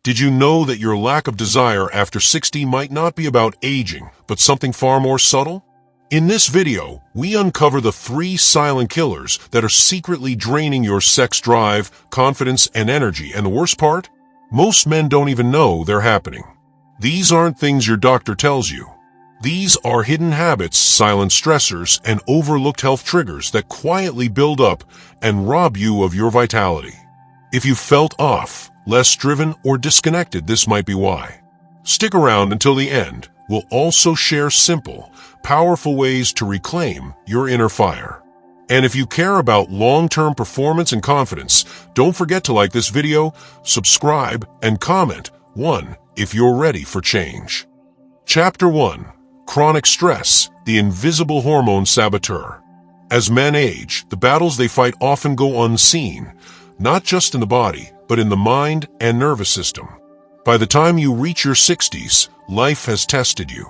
Did you know that your lack of desire after 60 might not be about aging, but something far more subtle? In this video, we uncover the 3 silent killers that are secretly draining your sex drive, confidence, and energy, and the worst part? Most men don't even know they're happening. These aren't things your doctor tells you. These are hidden habits, silent stressors, and overlooked health triggers that quietly build up and rob you of your vitality. If you felt off, less driven, or disconnected, this might be why. Stick around until the end. We'll also share simple, powerful ways to reclaim your inner fire. And if you care about long-term performance and confidence, don't forget to like this video, subscribe, and comment 1 if you're ready for change. Chapter 1. Chronic Stress, the Invisible Hormone Saboteur. As men age, the battles they fight often go unseen, not just in the body, but in the mind and nervous system. By the time you reach your 60s, life has tested you.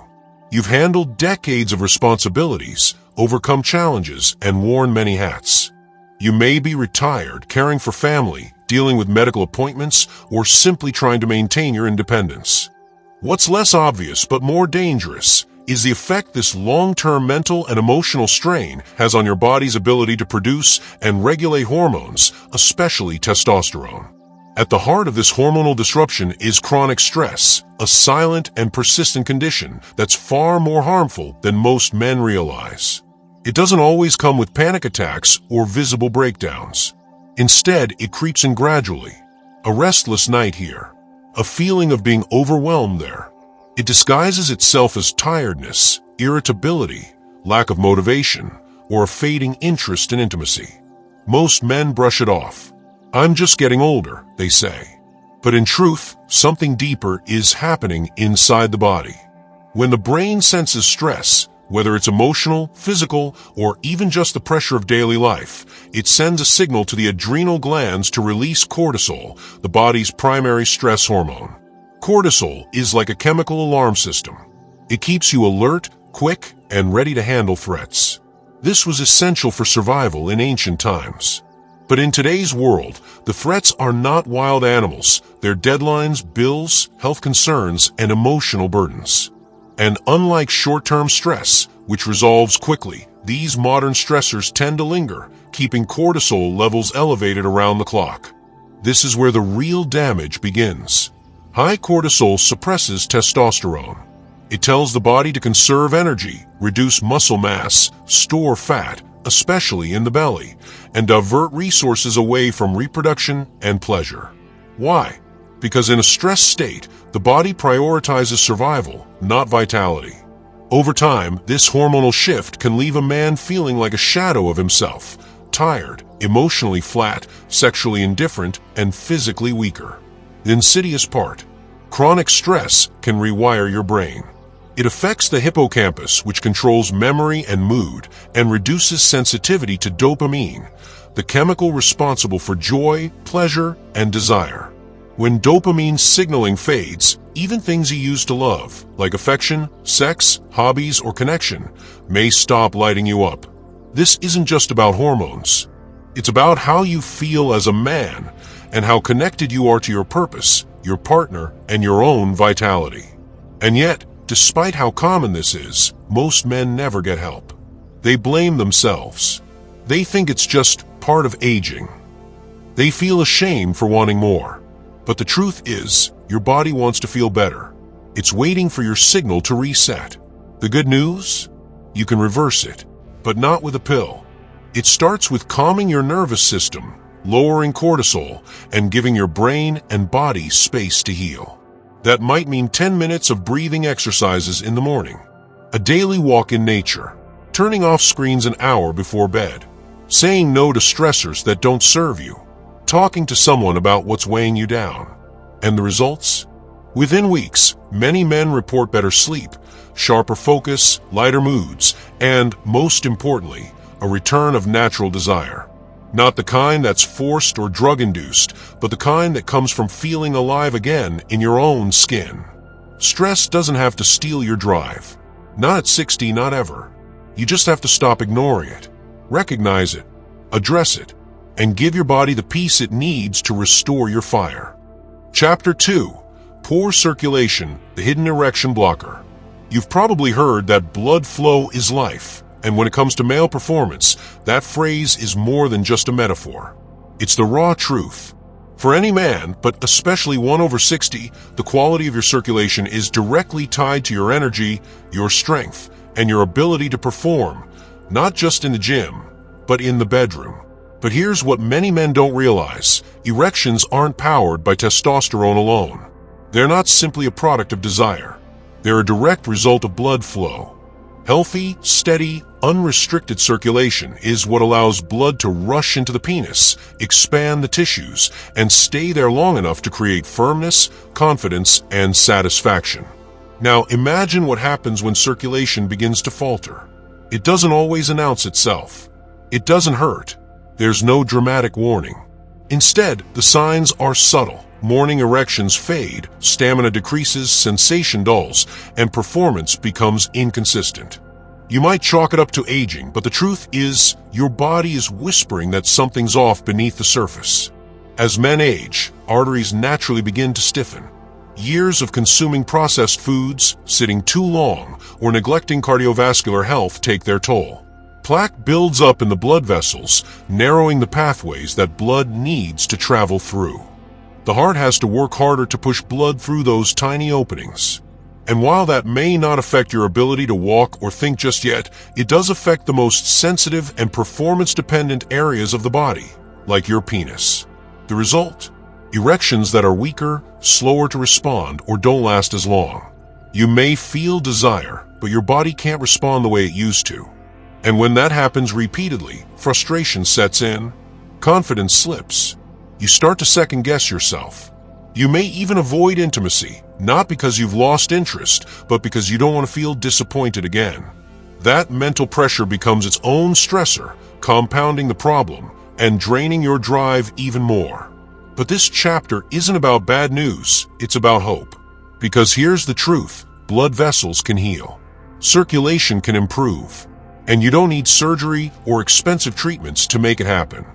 You've handled decades of responsibilities, overcome challenges, and worn many hats. You may be retired, caring for family, dealing with medical appointments, or simply trying to maintain your independence. What's less obvious but more dangerous is the effect this long-term mental and emotional strain has on your body's ability to produce and regulate hormones, especially testosterone. At the heart of this hormonal disruption is chronic stress, a silent and persistent condition that's far more harmful than most men realize. It doesn't always come with panic attacks or visible breakdowns. Instead, it creeps in gradually. A restless night here, a feeling of being overwhelmed there. It disguises itself as tiredness, irritability, lack of motivation, or a fading interest in intimacy. Most men brush it off. "I'm just getting older," they say. But in truth, something deeper is happening inside the body. When the brain senses stress, whether it's emotional, physical, or even just the pressure of daily life, it sends a signal to the adrenal glands to release cortisol, the body's primary stress hormone. Cortisol is like a chemical alarm system. It keeps you alert, quick, and ready to handle threats. This was essential for survival in ancient times. But in today's world, the threats are not wild animals. They're deadlines, bills, health concerns, and emotional burdens. And unlike short-term stress, which resolves quickly, these modern stressors tend to linger, keeping cortisol levels elevated around the clock. This is where the real damage begins. High cortisol suppresses testosterone. It tells the body to conserve energy, reduce muscle mass, store fat, especially in the belly, and divert resources away from reproduction and pleasure. Why? Because in a stress state, the body prioritizes survival, not vitality. Over time, this hormonal shift can leave a man feeling like a shadow of himself, tired, emotionally flat, sexually indifferent, and physically weaker. The insidious part: chronic stress can rewire your brain. It affects the hippocampus, which controls memory and mood, and reduces sensitivity to dopamine, the chemical responsible for joy, pleasure, and desire. When dopamine signaling fades, even things you used to love, like affection, sex, hobbies, or connection, may stop lighting you up. This isn't just about hormones. It's about how you feel as a man and how connected you are to your purpose, your partner, and your own vitality. And yet, despite how common this is, most men never get help. They blame themselves. They think it's just part of aging. They feel ashamed for wanting more. But the truth is, your body wants to feel better. It's waiting for your signal to reset. The good news? You can reverse it, but not with a pill. It starts with calming your nervous system, lowering cortisol, and giving your brain and body space to heal. That might mean 10 minutes of breathing exercises in the morning, a daily walk in nature, turning off screens an hour before bed, saying no to stressors that don't serve you, talking to someone about what's weighing you down. And the results? Within weeks, many men report better sleep, sharper focus, lighter moods, and, most importantly, a return of natural desire. Not the kind that's forced or drug-induced, but the kind that comes from feeling alive again in your own skin. Stress doesn't have to steal your drive. Not at 60, not ever. You just have to stop ignoring it. Recognize it, address it, and give your body the peace it needs to restore your fire. Chapter 2. Poor circulation, the hidden erection blocker. You've probably heard that blood flow is life, and when it comes to male performance, that phrase is more than just a metaphor. It's the raw truth. For any man, but especially one over 60, the quality of your circulation is directly tied to your energy, your strength, and your ability to perform, not just in the gym, but in the bedroom. But here's what many men don't realize. Erections aren't powered by testosterone alone. They're not simply a product of desire. They're a direct result of blood flow. Healthy, steady, unrestricted circulation is what allows blood to rush into the penis, expand the tissues, and stay there long enough to create firmness, confidence, and satisfaction. Now imagine what happens when circulation begins to falter. It doesn't always announce itself. It doesn't hurt. There's no dramatic warning. Instead, the signs are subtle. Morning erections fade, stamina decreases, sensation dulls, and performance becomes inconsistent. You might chalk it up to aging, but the truth is, your body is whispering that something's off beneath the surface. As men age, arteries naturally begin to stiffen. Years of consuming processed foods, sitting too long, or neglecting cardiovascular health take their toll. Plaque builds up in the blood vessels, narrowing the pathways that blood needs to travel through. The heart has to work harder to push blood through those tiny openings. And while that may not affect your ability to walk or think just yet, it does affect the most sensitive and performance-dependent areas of the body, like your penis. The result? Erections that are weaker, slower to respond, or don't last as long. You may feel desire, but your body can't respond the way it used to. And when that happens repeatedly, frustration sets in, confidence slips. You start to second-guess yourself. You may even avoid intimacy, not because you've lost interest, but because you don't want to feel disappointed again. That mental pressure becomes its own stressor, compounding the problem and draining your drive even more. But this chapter isn't about bad news, it's about hope. Because here's the truth, blood vessels can heal. Circulation can improve. And you don't need surgery or expensive treatments to make it happen.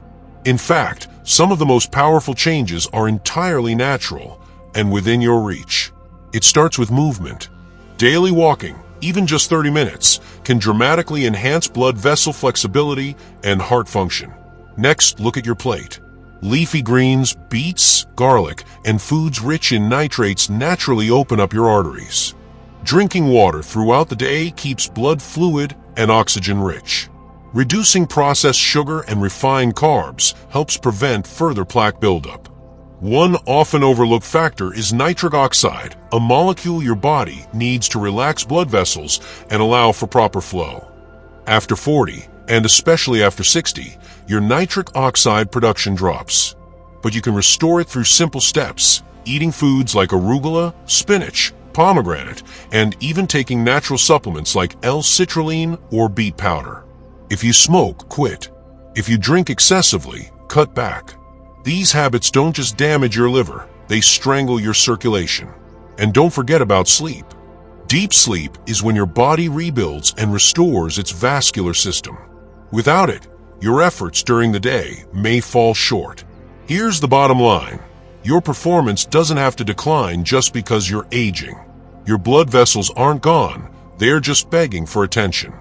In fact, some of the most powerful changes are entirely natural and within your reach. It starts with movement. Daily walking, even just 30 minutes, can dramatically enhance blood vessel flexibility and heart function. Next, look at your plate. Leafy greens, beets, garlic, and foods rich in nitrates naturally open up your arteries. Drinking water throughout the day keeps blood fluid and oxygen-rich. Reducing processed sugar and refined carbs helps prevent further plaque buildup. One often overlooked factor is nitric oxide, a molecule your body needs to relax blood vessels and allow for proper flow. After 40, and especially after 60, your nitric oxide production drops. But you can restore it through simple steps, eating foods like arugula, spinach, pomegranate, and even taking natural supplements like L-citrulline or beet powder. If you smoke, quit. If you drink excessively, cut back. These habits don't just damage your liver, they strangle your circulation. And don't forget about sleep. Deep sleep is when your body rebuilds and restores its vascular system. Without it, your efforts during the day may fall short. Here's the bottom line. Your performance doesn't have to decline just because you're aging. Your blood vessels aren't gone, they're just begging for attention.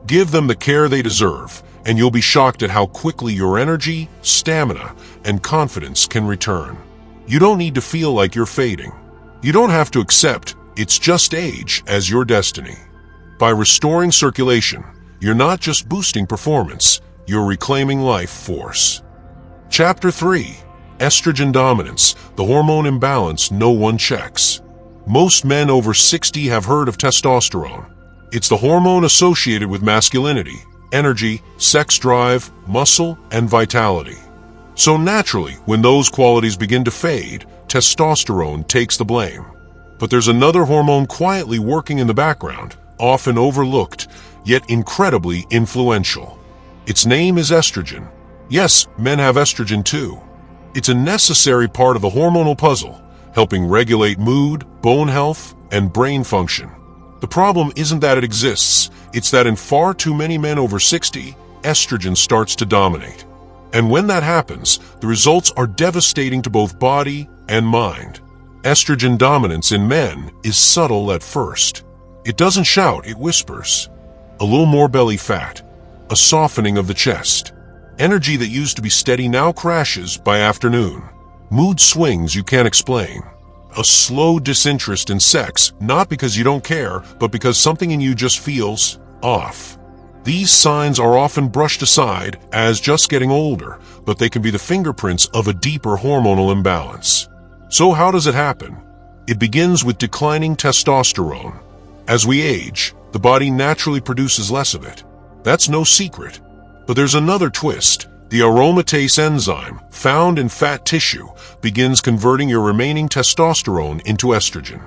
Give them the care they deserve, and you'll be shocked at how quickly your energy, stamina, and confidence can return. You don't need to feel like you're fading. You don't have to accept it's just age as your destiny. By restoring circulation, you're not just boosting performance, you're reclaiming life force. Chapter 3. Estrogen Dominance, the hormone imbalance no one checks. Most men over 60 have heard of testosterone. It's the hormone associated with masculinity, energy, sex drive, muscle, and vitality. So naturally, when those qualities begin to fade, testosterone takes the blame. But there's another hormone quietly working in the background, often overlooked, yet incredibly influential. Its name is estrogen. Yes, men have estrogen too. It's a necessary part of the hormonal puzzle, helping regulate mood, bone health, and brain function. The problem isn't that it exists, it's that in far too many men over 60, estrogen starts to dominate. And when that happens, the results are devastating to both body and mind. Estrogen dominance in men is subtle at first. It doesn't shout, it whispers. A little more belly fat, a softening of the chest. Energy that used to be steady now crashes by afternoon. Mood swings you can't explain. A slow disinterest in sex, not because you don't care, but because something in you just feels off. These signs are often brushed aside as just getting older, but they can be the fingerprints of a deeper hormonal imbalance. So how does it happen? It begins with declining testosterone. As we age, the body naturally produces less of it. That's no secret. But there's another twist. The aromatase enzyme, found in fat tissue, begins converting your remaining testosterone into estrogen.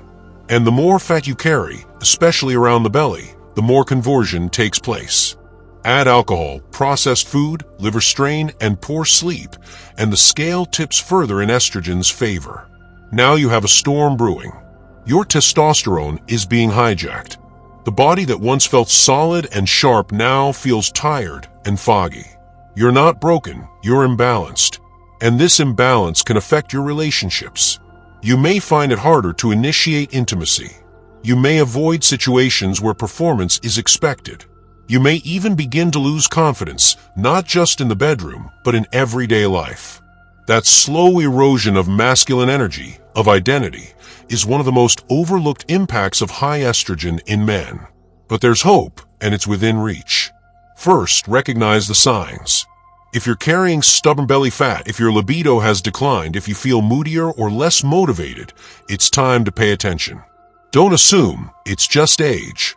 And the more fat you carry, especially around the belly, the more conversion takes place. Add alcohol, processed food, liver strain, and poor sleep, and the scale tips further in estrogen's favor. Now you have a storm brewing. Your testosterone is being hijacked. The body that once felt solid and sharp now feels tired and foggy. You're not broken, you're imbalanced. And this imbalance can affect your relationships. You may find it harder to initiate intimacy. You may avoid situations where performance is expected. You may even begin to lose confidence, not just in the bedroom, but in everyday life. That slow erosion of masculine energy, of identity, is one of the most overlooked impacts of high estrogen in men. But there's hope, and it's within reach. First, recognize the signs. If you're carrying stubborn belly fat, if your libido has declined, if you feel moodier or less motivated, it's time to pay attention. Don't assume it's just age.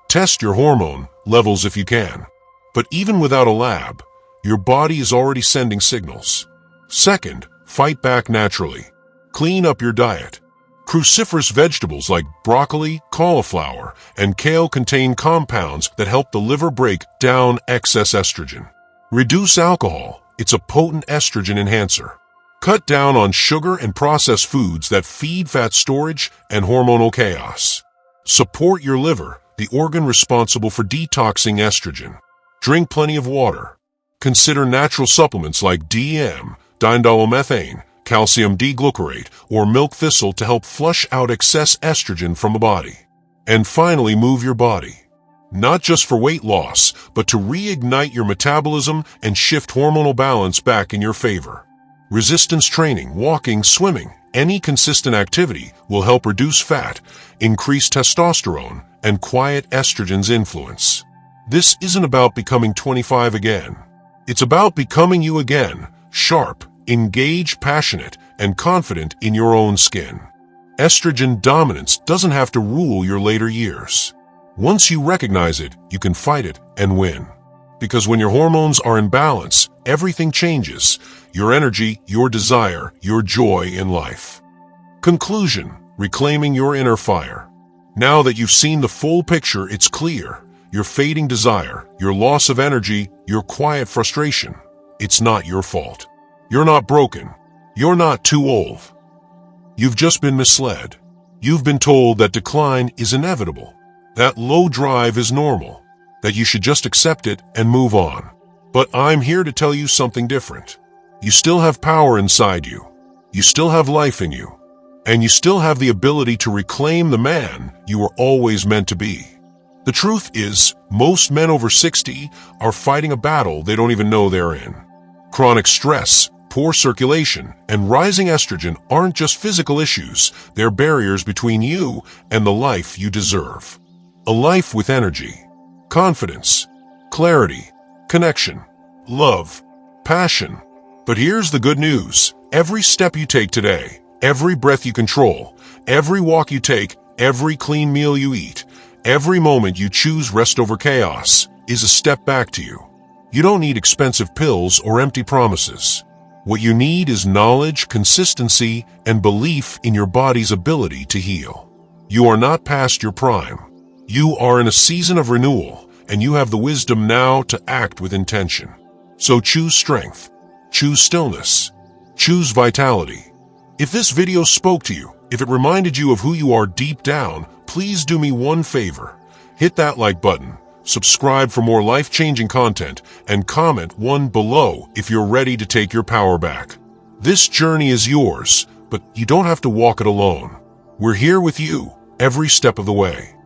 Test your hormone levels if you can. But even without a lab, your body is already sending signals. Second, fight back naturally. Clean up your diet. Cruciferous vegetables like broccoli, cauliflower, and kale contain compounds that help the liver break down excess estrogen. Reduce alcohol. It's a potent estrogen enhancer. Cut down on sugar and processed foods that feed fat storage and hormonal chaos. Support your liver, the organ responsible for detoxing estrogen. Drink plenty of water. Consider natural supplements like DM, diindolylmethane, calcium D-glucarate, or milk thistle to help flush out excess estrogen from the body. And finally, move your body. Not just for weight loss, but to reignite your metabolism and shift hormonal balance back in your favor. Resistance training, walking, swimming, any consistent activity will help reduce fat, increase testosterone, and quiet estrogen's influence. This isn't about becoming 25 again. It's about becoming you again, sharp, engaged, passionate, and confident in your own skin. Estrogen dominance doesn't have to rule your later years. Once you recognize it, you can fight it and win. Because when your hormones are in balance, everything changes. Your energy, your desire, your joy in life. Conclusion: reclaiming your inner fire. Now that you've seen the full picture, it's clear. Your fading desire, your loss of energy, your quiet frustration. It's not your fault. You're not broken. You're not too old. You've just been misled. You've been told that decline is inevitable, that low drive is normal, that you should just accept it and move on. But I'm here to tell you something different. You still have power inside you. You still have life in you. And you still have the ability to reclaim the man you were always meant to be. The truth is, most men over 60 are fighting a battle they don't even know they're in. Chronic stress, poor circulation, and rising estrogen aren't just physical issues, they're barriers between you and the life you deserve. A life with energy, confidence, clarity, connection, love, passion. But here's the good news. Every step you take today, every breath you control, every walk you take, every clean meal you eat, every moment you choose rest over chaos is a step back to you. You don't need expensive pills or empty promises. What you need is knowledge, consistency, and belief in your body's ability to heal. You are not past your prime. You are in a season of renewal, and you have the wisdom now to act with intention. So choose strength, choose stillness, choose vitality. If this video spoke to you, if it reminded you of who you are deep down, please do me one favor. Hit that like button, subscribe for more life-changing content, and comment one below if you're ready to take your power back. This journey is yours, but you don't have to walk it alone. We're here with you every step of the way.